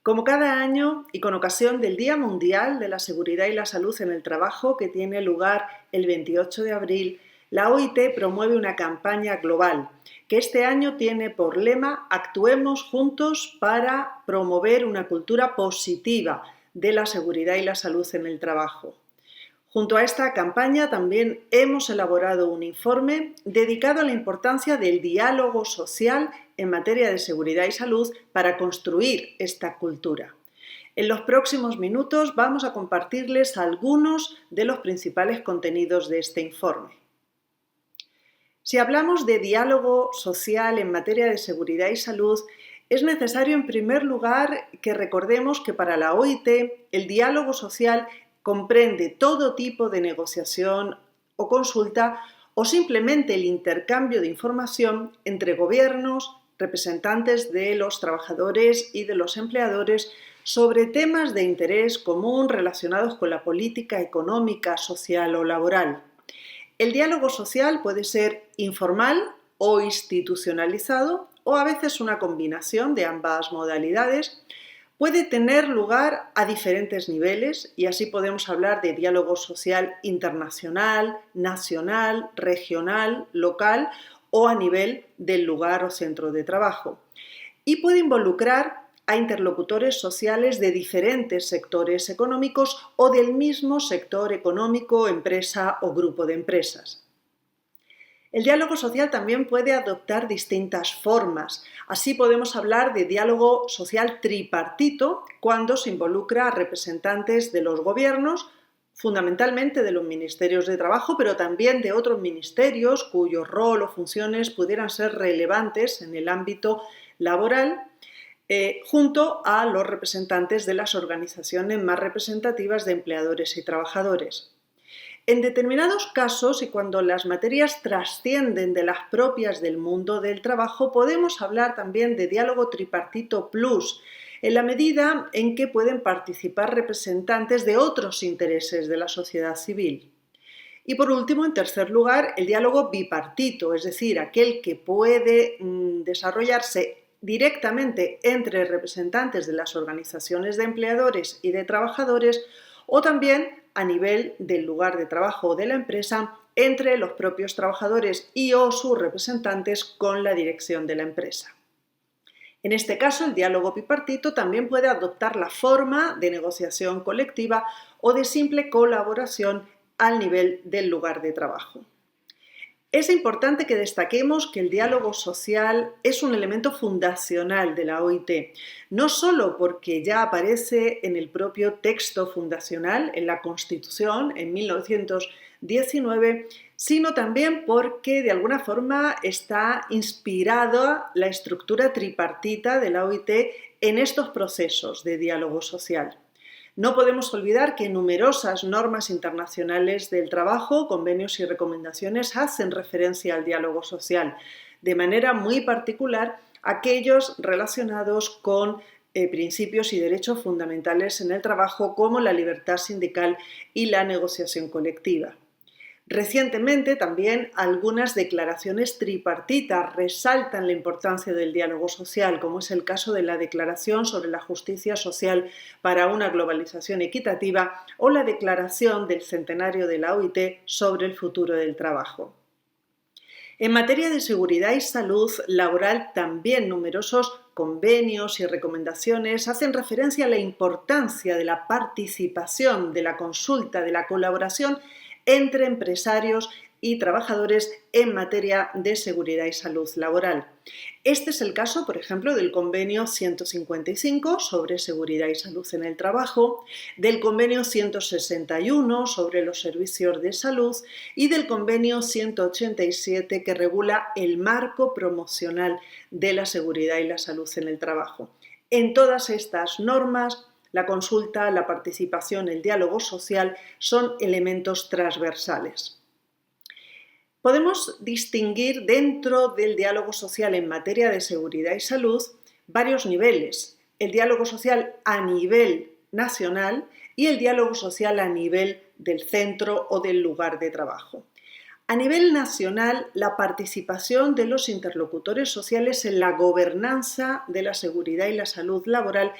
Como cada año y con ocasión del Día Mundial de la Seguridad y la Salud en el Trabajo, que tiene lugar el 28 de abril, la OIT promueve una campaña global que este año tiene por lema "Actuemos juntos para promover una cultura positiva de la seguridad y la salud en el trabajo". Junto a esta campaña también hemos elaborado un informe dedicado a la importancia del diálogo social en materia de seguridad y salud para construir esta cultura. En los próximos minutos vamos a compartirles algunos de los principales contenidos de este informe. Si hablamos de diálogo social en materia de seguridad y salud, es necesario en primer lugar que recordemos que para la OIT el diálogo social comprende todo tipo de negociación o consulta o simplemente el intercambio de información entre gobiernos, representantes de los trabajadores y de los empleadores sobre temas de interés común relacionados con la política económica, social o laboral. El diálogo social puede ser informal o institucionalizado o a veces una combinación de ambas modalidades. Puede tener lugar a diferentes niveles y así podemos hablar de diálogo social internacional, nacional, regional, local o a nivel del lugar o centro de trabajo. Y puede involucrar a interlocutores sociales de diferentes sectores económicos o del mismo sector económico, empresa o grupo de empresas. El diálogo social también puede adoptar distintas formas. Así podemos hablar de diálogo social tripartito cuando se involucra a representantes de los gobiernos, fundamentalmente de los ministerios de trabajo, pero también de otros ministerios cuyo rol o funciones pudieran ser relevantes en el ámbito laboral, junto a los representantes de las organizaciones más representativas de empleadores y trabajadores. En determinados casos, y cuando las materias trascienden de las propias del mundo del trabajo, podemos hablar también de diálogo tripartito plus, en la medida en que pueden participar representantes de otros intereses de la sociedad civil. Y por último, en tercer lugar, el diálogo bipartito, es decir, aquel que puede desarrollarse directamente entre representantes de las organizaciones de empleadores y de trabajadores o también a nivel del lugar de trabajo o de la empresa entre los propios trabajadores y o sus representantes con la dirección de la empresa. En este caso, el diálogo bipartito también puede adoptar la forma de negociación colectiva o de simple colaboración al nivel del lugar de trabajo. Es importante que destaquemos que el diálogo social es un elemento fundacional de la OIT, no solo porque ya aparece en el propio texto fundacional, en la Constitución, en 1919, sino también porque de alguna forma está inspirada la estructura tripartita de la OIT en estos procesos de diálogo social. No podemos olvidar que numerosas normas internacionales del trabajo, convenios y recomendaciones hacen referencia al diálogo social, de manera muy particular aquellos relacionados con principios y derechos fundamentales en el trabajo como la libertad sindical y la negociación colectiva. Recientemente también algunas declaraciones tripartitas resaltan la importancia del diálogo social, como es el caso de la Declaración sobre la Justicia Social para una Globalización Equitativa o la Declaración del Centenario de la OIT sobre el futuro del trabajo. En materia de seguridad y salud laboral, también numerosos convenios y recomendaciones hacen referencia a la importancia de la participación, de la consulta, de la colaboración entre empresarios y trabajadores en materia de seguridad y salud laboral. Este es el caso, por ejemplo, del Convenio 155 sobre seguridad y salud en el trabajo, del Convenio 161 sobre los servicios de salud y del Convenio 187 que regula el marco promocional de la seguridad y la salud en el trabajo. En todas estas normas, la consulta, la participación, el diálogo social son elementos transversales. Podemos distinguir dentro del diálogo social en materia de seguridad y salud varios niveles. El diálogo social a nivel nacional y el diálogo social a nivel del centro o del lugar de trabajo. A nivel nacional, la participación de los interlocutores sociales en la gobernanza de la seguridad y la salud laboral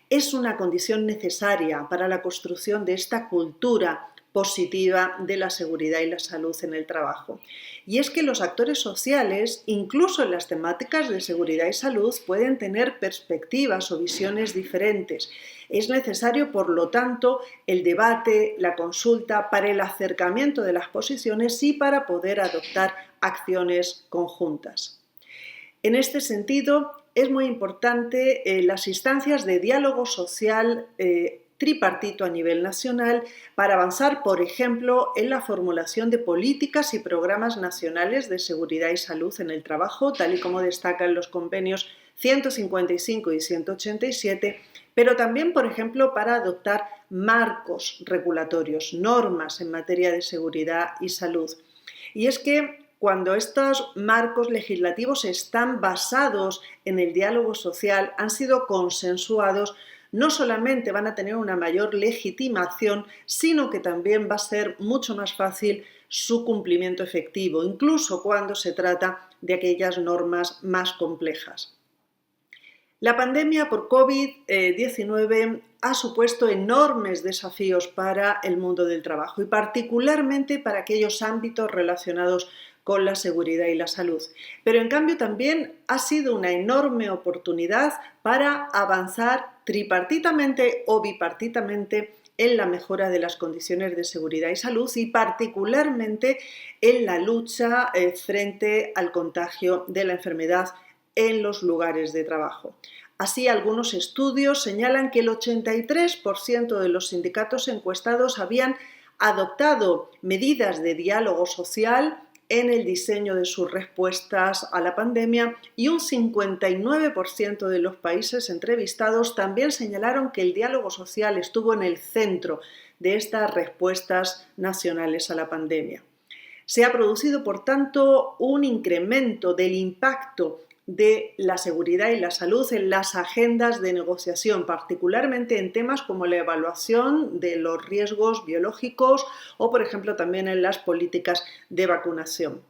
es una condición necesaria para la construcción de esta cultura positiva de la seguridad y la salud en el trabajo. Y es que los actores sociales, incluso en las temáticas de seguridad y salud, pueden tener perspectivas o visiones diferentes. Es necesario, por lo tanto, el debate, la consulta para el acercamiento de las posiciones y para poder adoptar acciones conjuntas. En este sentido, es muy importante las instancias de diálogo social tripartito a nivel nacional para avanzar, por ejemplo, en la formulación de políticas y programas nacionales de seguridad y salud en el trabajo, tal y como destacan los convenios 155 y 187, pero también, por ejemplo, para adoptar marcos regulatorios, normas en materia de seguridad y salud. Y es que cuando estos marcos legislativos están basados en el diálogo social, han sido consensuados, no solamente van a tener una mayor legitimación, sino que también va a ser mucho más fácil su cumplimiento efectivo, incluso cuando se trata de aquellas normas más complejas. La pandemia por COVID-19 ha supuesto enormes desafíos para el mundo del trabajo y particularmente para aquellos ámbitos relacionados con la seguridad y la salud. Pero en cambio también ha sido una enorme oportunidad para avanzar tripartitamente o bipartitamente en la mejora de las condiciones de seguridad y salud y particularmente en la lucha frente al contagio de la enfermedad en los lugares de trabajo. Así, algunos estudios señalan que el 83% de los sindicatos encuestados habían adoptado medidas de diálogo social en el diseño de sus respuestas a la pandemia y un 59% de los países entrevistados también señalaron que el diálogo social estuvo en el centro de estas respuestas nacionales a la pandemia. Se ha producido, por tanto, un incremento del impacto de la seguridad y la salud en las agendas de negociación, particularmente en temas como la evaluación de los riesgos biológicos o, por ejemplo, también en las políticas de vacunación.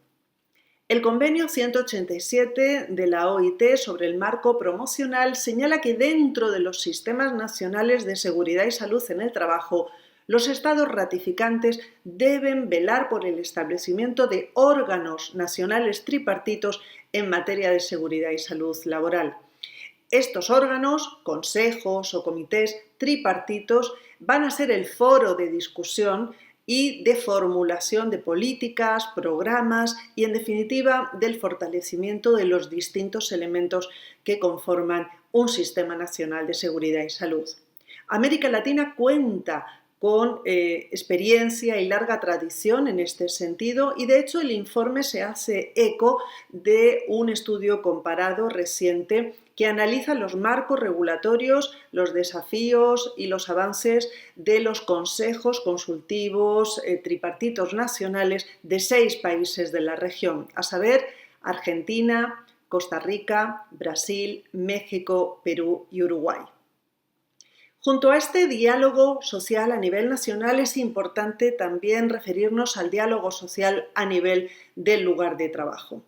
El convenio 187 de la OIT sobre el marco promocional señala que dentro de los sistemas nacionales de seguridad y salud en el trabajo, los estados ratificantes deben velar por el establecimiento de órganos nacionales tripartitos en materia de seguridad y salud laboral. Estos órganos, consejos o comités tripartitos, van a ser el foro de discusión y de formulación de políticas, programas y, en definitiva, del fortalecimiento de los distintos elementos que conforman un sistema nacional de seguridad y salud. América Latina cuenta con experiencia y larga tradición en este sentido y de hecho el informe se hace eco de un estudio comparado reciente que analiza los marcos regulatorios, los desafíos y los avances de los consejos consultivos tripartitos nacionales de 6 países de la región, a saber, Argentina, Costa Rica, Brasil, México, Perú y Uruguay. Junto a este diálogo social a nivel nacional es importante también referirnos al diálogo social a nivel del lugar de trabajo.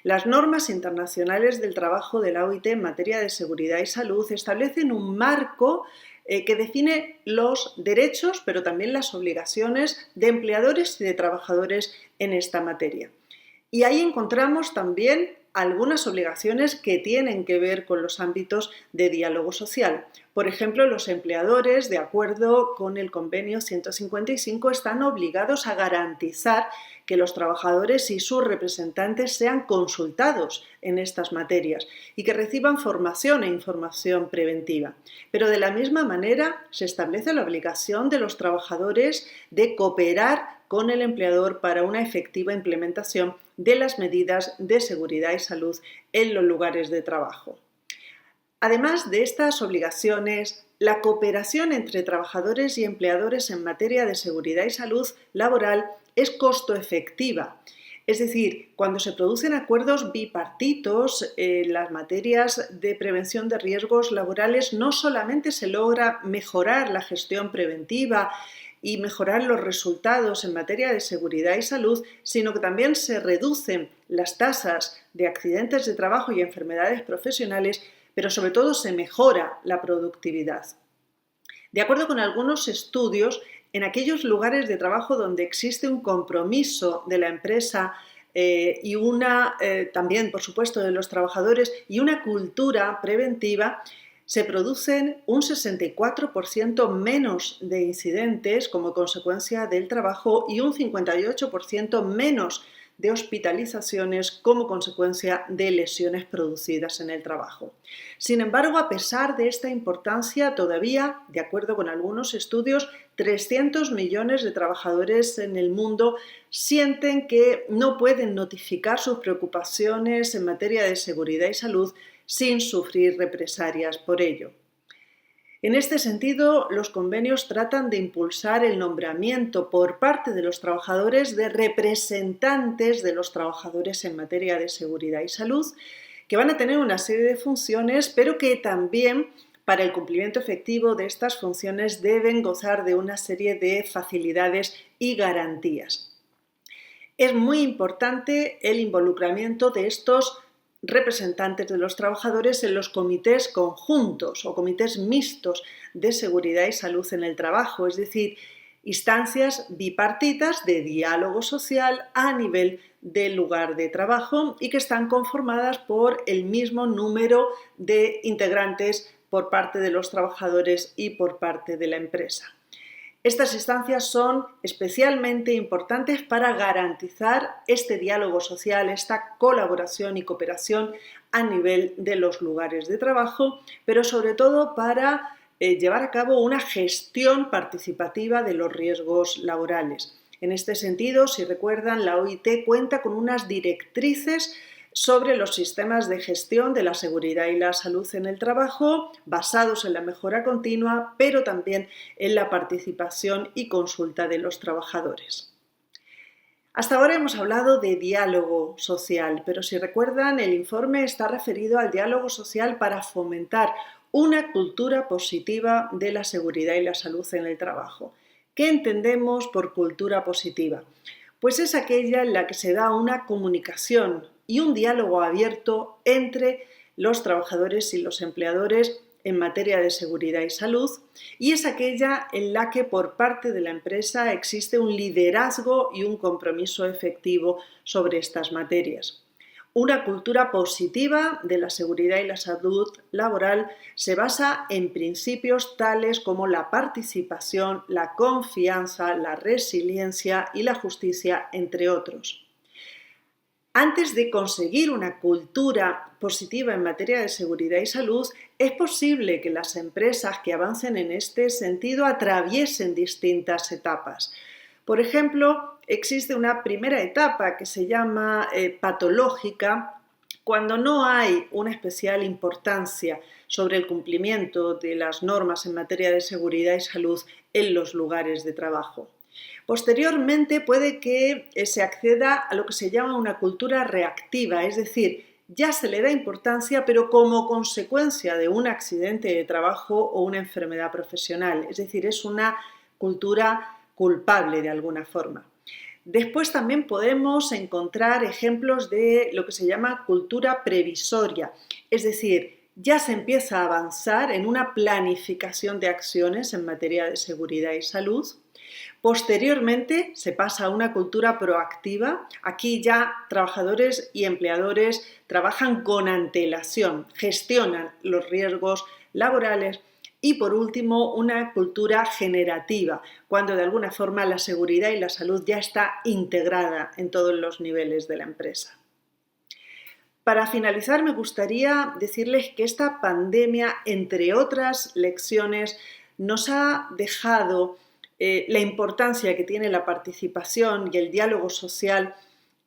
Las normas internacionales del trabajo de la OIT en materia de seguridad y salud establecen un marco que define los derechos, pero también las obligaciones de empleadores y de trabajadores en esta materia. Y ahí encontramos también algunas obligaciones que tienen que ver con los ámbitos de diálogo social. Por ejemplo, los empleadores, de acuerdo con el convenio 155, están obligados a garantizar que los trabajadores y sus representantes sean consultados en estas materias y que reciban formación e información preventiva. Pero de la misma manera se establece la obligación de los trabajadores de cooperar con el empleador para una efectiva implementación de las medidas de seguridad y salud en los lugares de trabajo. Además de estas obligaciones, la cooperación entre trabajadores y empleadores en materia de seguridad y salud laboral es costo efectiva. Es decir, cuando se producen acuerdos bipartitos en las materias de prevención de riesgos laborales, no solamente se logra mejorar la gestión preventiva y mejorar los resultados en materia de seguridad y salud, sino que también se reducen las tasas de accidentes de trabajo y enfermedades profesionales, pero sobre todo se mejora la productividad. De acuerdo con algunos estudios, en aquellos lugares de trabajo donde existe un compromiso de la empresa y también, por supuesto, de los trabajadores y una cultura preventiva, se producen un 64% menos de incidentes como consecuencia del trabajo y un 58% menos de hospitalizaciones como consecuencia de lesiones producidas en el trabajo. Sin embargo, a pesar de esta importancia, todavía, de acuerdo con algunos estudios, 300 millones de trabajadores en el mundo sienten que no pueden notificar sus preocupaciones en materia de seguridad y salud sin sufrir represalias por ello. En este sentido, los convenios tratan de impulsar el nombramiento por parte de los trabajadores de representantes de los trabajadores en materia de seguridad y salud, que van a tener una serie de funciones, pero que también para el cumplimiento efectivo de estas funciones deben gozar de una serie de facilidades y garantías. Es muy importante el involucramiento de estos representantes de los trabajadores en los comités conjuntos o comités mixtos de seguridad y salud en el trabajo, es decir, instancias bipartitas de diálogo social a nivel del lugar de trabajo y que están conformadas por el mismo número de integrantes por parte de los trabajadores y por parte de la empresa. Estas instancias son especialmente importantes para garantizar este diálogo social, esta colaboración y cooperación a nivel de los lugares de trabajo, pero sobre todo para llevar a cabo una gestión participativa de los riesgos laborales. En este sentido, si recuerdan, la OIT cuenta con unas directrices sobre los sistemas de gestión de la seguridad y la salud en el trabajo, basados en la mejora continua, pero también en la participación y consulta de los trabajadores. Hasta ahora hemos hablado de diálogo social, pero si recuerdan, el informe está referido al diálogo social para fomentar una cultura positiva de la seguridad y la salud en el trabajo. ¿Qué entendemos por cultura positiva? Pues es aquella en la que se da una comunicación y un diálogo abierto entre los trabajadores y los empleadores en materia de seguridad y salud, y es aquella en la que por parte de la empresa existe un liderazgo y un compromiso efectivo sobre estas materias. Una cultura positiva de la seguridad y la salud laboral se basa en principios tales como la participación, la confianza, la resiliencia y la justicia, entre otros. Antes de conseguir una cultura positiva en materia de seguridad y salud, es posible que las empresas que avancen en este sentido atraviesen distintas etapas. Por ejemplo, existe una primera etapa que se llama patológica, cuando no hay una especial importancia sobre el cumplimiento de las normas en materia de seguridad y salud en los lugares de trabajo. Posteriormente puede que se acceda a lo que se llama una cultura reactiva, es decir, ya se le da importancia, pero como consecuencia de un accidente de trabajo o una enfermedad profesional, es decir, es una cultura culpable de alguna forma. Después también podemos encontrar ejemplos de lo que se llama cultura previsoria, es decir, ya se empieza a avanzar en una planificación de acciones en materia de seguridad y salud. Posteriormente se pasa a una cultura proactiva. Aquí ya trabajadores y empleadores trabajan con antelación, gestionan los riesgos laborales. Y por último, una cultura generativa, cuando de alguna forma la seguridad y la salud ya está integrada en todos los niveles de la empresa. Para finalizar, me gustaría decirles que esta pandemia, entre otras lecciones, nos ha dejado la importancia que tiene la participación y el diálogo social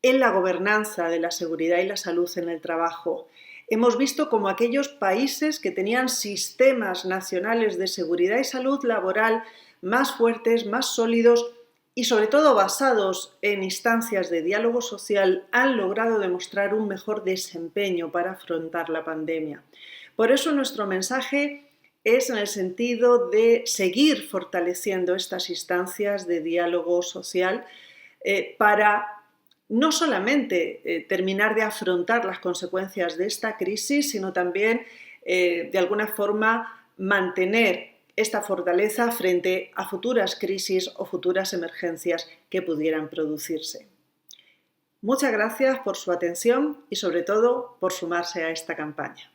en la gobernanza de la seguridad y la salud en el trabajo. Hemos visto cómo aquellos países que tenían sistemas nacionales de seguridad y salud laboral más fuertes, más sólidos y sobre todo basados en instancias de diálogo social han logrado demostrar un mejor desempeño para afrontar la pandemia. Por eso nuestro mensaje es en el sentido de seguir fortaleciendo estas instancias de diálogo social para no solamente terminar de afrontar las consecuencias de esta crisis, sino también de alguna forma mantener esta fortaleza frente a futuras crisis o futuras emergencias que pudieran producirse. Muchas gracias por su atención y sobre todo por sumarse a esta campaña.